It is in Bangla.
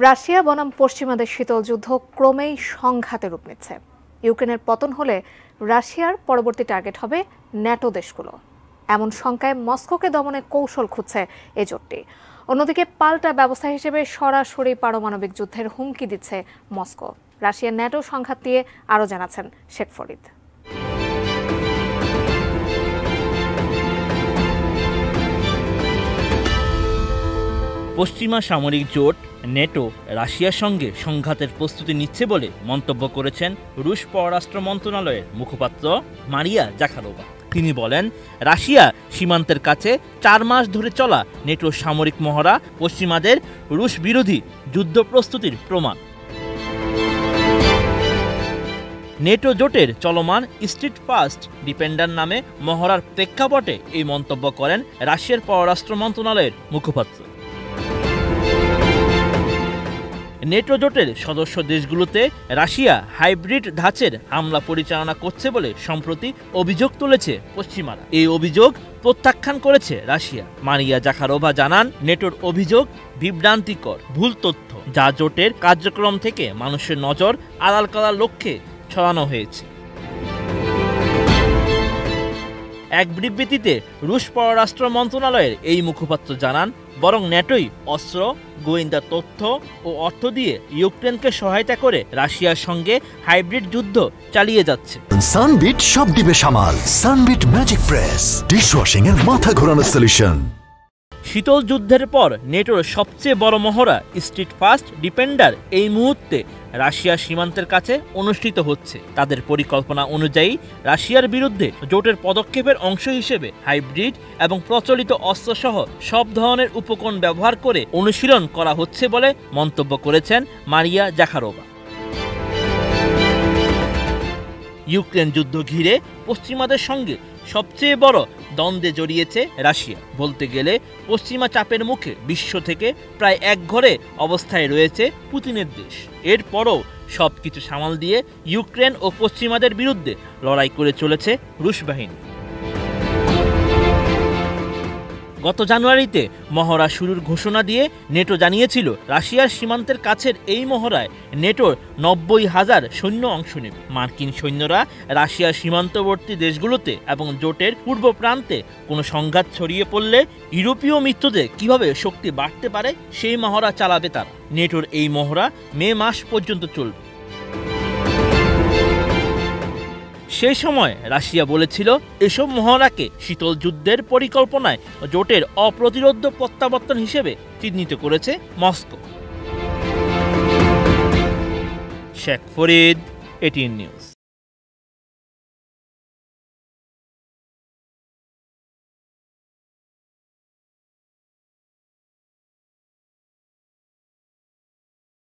রাশিয়া বনাম পশ্চিমাদের শীতল যুদ্ধ ক্রমেই সংঘাতে রূপ নিচ্ছে। ইউক্রেনের পতন হলে রাশিয়ার পরবর্তী টার্গেট হবে ন্যাটো দেশগুলো। এমন শঙ্কায় মস্কোকে দমনে কৌশল খুঁজছে এ জোটটি। অন্যদিকে পাল্টা ব্যবস্থা হিসেবে সরাসরি পারমাণবিক যুদ্ধের হুমকি দিচ্ছে মস্কো। রাশিয়ার ন্যাটো সংঘাত নিয়ে আরও জানাচ্ছেন শেখ ফরিদ। পশ্চিমা সামরিক জোট নেটো রাশিয়ার সঙ্গে সংঘাতের প্রস্তুতি নিচ্ছে বলে মন্তব্য করেছেন রুশ পররাষ্ট্র মন্ত্রণালয়ের মুখপাত্র মারিয়া জাখারোভা। তিনি বলেন, রাশিয়া সীমান্তের কাছে 4 মাস ধরে চলা নেটোর সামরিক মহড়া পশ্চিমাদের রুশ বিরোধী যুদ্ধ প্রস্তুতির প্রমাণ। নেটো জোটের চলমান স্ট্রিট ফাস্ট ডিফেন্ডার নামে মহড়ার প্রেক্ষাপটে এই মন্তব্য করেন রাশিয়ার পররাষ্ট্র মন্ত্রণালয়ের মুখপাত্র। নেটো জোটের সদস্য দেশগুলোতে রাশিয়া হাইব্রিড ধাঁচের হামলা পরিচালনা করছে বলে সম্প্রতি অভিযোগ তুলেছে পশ্চিমারা। এই অভিযোগ প্রত্যাখ্যান করেছে রাশিয়া। মারিয়া জাখারোভা জানান, নেটোর অভিযোগ বিভ্রান্তিকর, ভুল তথ্য, যা জোটের কার্যক্রম থেকে মানুষের নজর আড়াল করার লক্ষ্যে ছড়ানো হয়েছে। এক বিবৃতিতে রুশ পররাষ্ট্র মন্ত্রণালয়ের এই মুখপাত্র জানান, বরং নেটোই অস্ত্র, গোয়েন্দা তথ্য ও অর্থ দিয়ে ইউক্রেনকে সহায়তা করে রাশিয়ার সঙ্গে হাইব্রিড যুদ্ধ চালিয়ে যাচ্ছে। সানবিট সব দিবে সামাল। সানবিট ম্যাজিক প্রেস ডিশওয়াশিং এর মাথা ঘোরানো সলিউশন। শীতল যুদ্ধের পর নেটোর সবচেয়ে বড় মহড়া স্ট্রিট ফাস্ট ডিফেন্ডার এই মুহূর্তে রাশিয়ার সীমান্তের কাছে অনুষ্ঠিত হচ্ছে। তাদের পরিকল্পনা অনুযায়ী রাশিয়ার বিরুদ্ধে জোটের পদক্ষেপের অংশ হিসেবে হাইব্রিড এবং প্রচলিত অস্ত্রসহ সব ধরনের উপকরণ ব্যবহার করে অনুশীলন করা হচ্ছে বলে মন্তব্য করেছেন মারিয়া জাখারোভা। ইউক্রেন যুদ্ধ ঘিরে পশ্চিমাদের সঙ্গে সবচেয়ে বড় দ্বন্দ্বে জড়িয়েছে রাশিয়া। বলতে গেলে পশ্চিমা চাপের মুখে বিশ্ব থেকে প্রায় একঘরে অবস্থায় রয়েছে পুতিনের দেশ। এরপরও সবকিছু সামাল দিয়ে ইউক্রেন ও পশ্চিমাদের বিরুদ্ধে লড়াই করে চলেছে রুশ বাহিনী। গত জানুয়ারিতে মহড়া শুরুর ঘোষণা দিয়ে নেটো জানিয়েছিল, রাশিয়ার সীমান্তের কাছের এই মহড়ায় নেটোর 90,000 সৈন্য অংশ নেবে। মার্কিন সৈন্যরা রাশিয়ার সীমান্তবর্তী দেশগুলোতে এবং জোটের পূর্ব প্রান্তে কোনো সংঘাত ছড়িয়ে পড়লে ইউরোপীয় মিত্রদের কিভাবে শক্তি বাড়তে পারে সেই মহড়া চালাবে তারা। নেটোর এই মহড়া মে মাস পর্যন্ত চলবে। সেই সময় রাশিয়া বলেছিল, এসব মহড়াকে শীতল যুদ্ধের পরিকল্পনায় জোটের অপ্রতিরোধ্য প্রত্যাবর্তন হিসেবে চিহ্নিত করেছে Moscow. Sheikh Farid, ATN news.